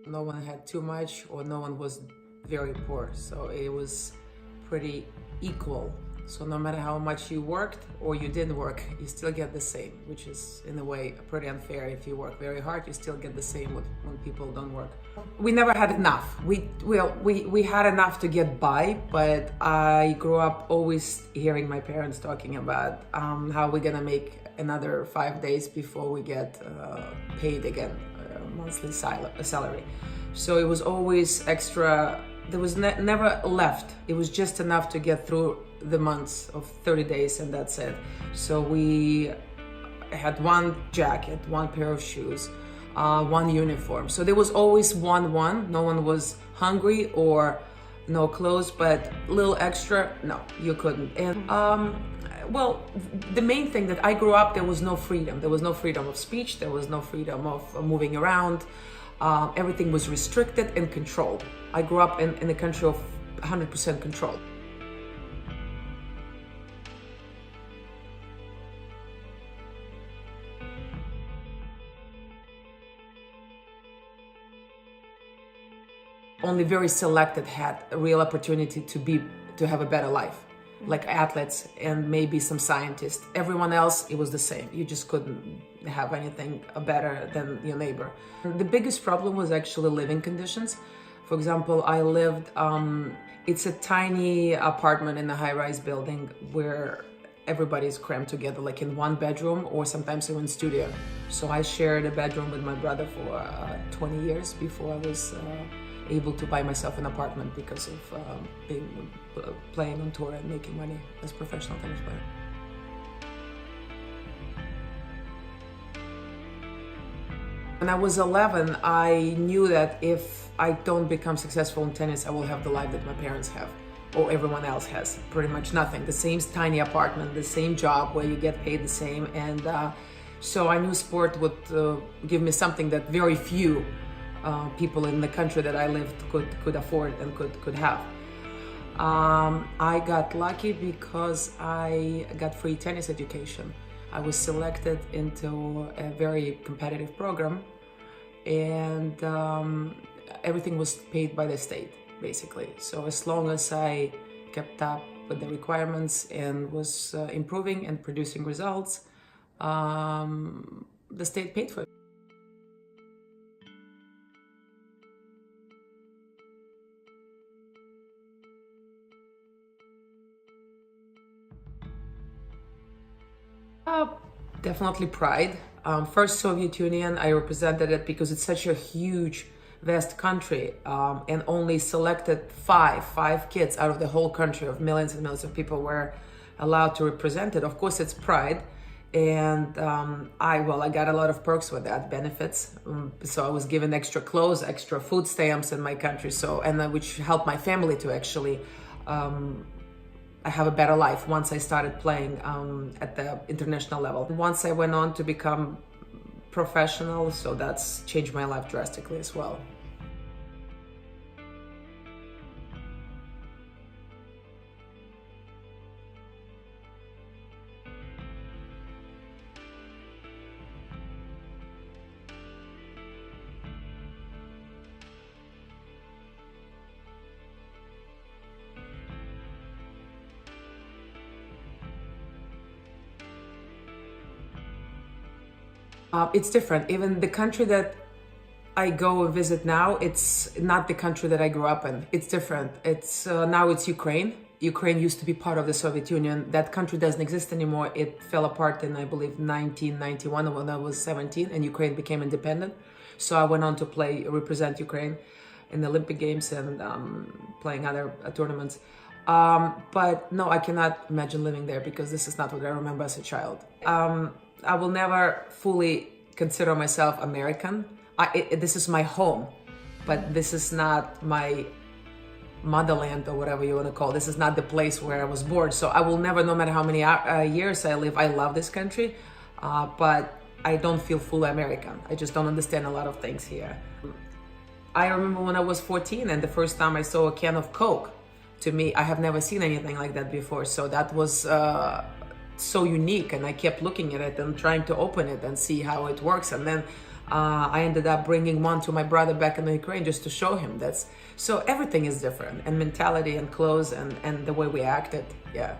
No one had too much or no one was very poor. So it was pretty equal. So no matter how much you worked or you didn't work, you still get the same, which is in a way pretty unfair. If you work very hard, you still get the same when people don't work. We never had enough. We had enough to get by, but I grew up always hearing my parents talking about how we're gonna make another 5 days before we get paid again, monthly salary. So it was always extra. There was never left. It was just enough to get through the months of 30 days and that's it. So we had one jacket, one pair of shoes, one uniform. So there was always one. No one was hungry or no clothes, but a little extra, no, you couldn't. And well, the main thing that I grew up, there was no freedom. There was no freedom of speech. There was no freedom of moving around. Everything was restricted and controlled. I grew up in a country of 100% control. Only very selected had a real opportunity to have a better life, like athletes and maybe some scientists. Everyone else, it was the same. You just couldn't have anything better than your neighbor. The biggest problem was actually living conditions. For example, I lived, it's a tiny apartment in a high-rise building where everybody's crammed together, like in one bedroom or sometimes even studio. So I shared a bedroom with my brother for 20 years before I was able to buy myself an apartment because of playing on tour and making money as a professional tennis player. When I was 11, I knew that if I don't become successful in tennis, I will have the life that my parents have or everyone else has. Pretty much nothing. The same tiny apartment, the same job where you get paid the same. And so I knew sport would give me something that very few people in the country that I lived could afford and could have. I got lucky because I got free tennis education. I was selected into a very competitive program, and everything was paid by the state, basically. So as long as I kept up with the requirements and was improving and producing results, the state paid for it. Definitely pride. First Soviet Union, I represented it because it's such a huge, vast country, and only selected five kids out of the whole country of millions and millions of people were allowed to represent it. Of course, it's pride, and I got a lot of perks with that, benefits. So I was given extra clothes, extra food stamps in my country, which helped my family to actually I have a better life once I started playing at the international level. Once I went on to become professional, so that's changed my life drastically as well. It's different. Even the country that I go visit now, it's not the country that I grew up in. It's different. Now it's Ukraine. Ukraine used to be part of the Soviet Union. That country doesn't exist anymore. It fell apart in, I believe, 1991 when I was 17, and Ukraine became independent. So I went on to represent Ukraine in the Olympic Games and playing other tournaments. But no, I cannot imagine living there because this is not what I remember as a child. I will never fully consider myself American. This is my home, but this is not my motherland or whatever you want to call it. This is not the place where I was born. So I will never, no matter how many years I live, I love this country, but I don't feel fully American. I just don't understand a lot of things here. I remember when I was 14 and the first time I saw a can of Coke. To me, I have never seen anything like that before. So that was so unique, and I kept looking at it and trying to open it and see how it works. And then I ended up bringing one to my brother back in the Ukraine just to show him. So everything is different, and mentality and clothes and the way we acted. Yeah.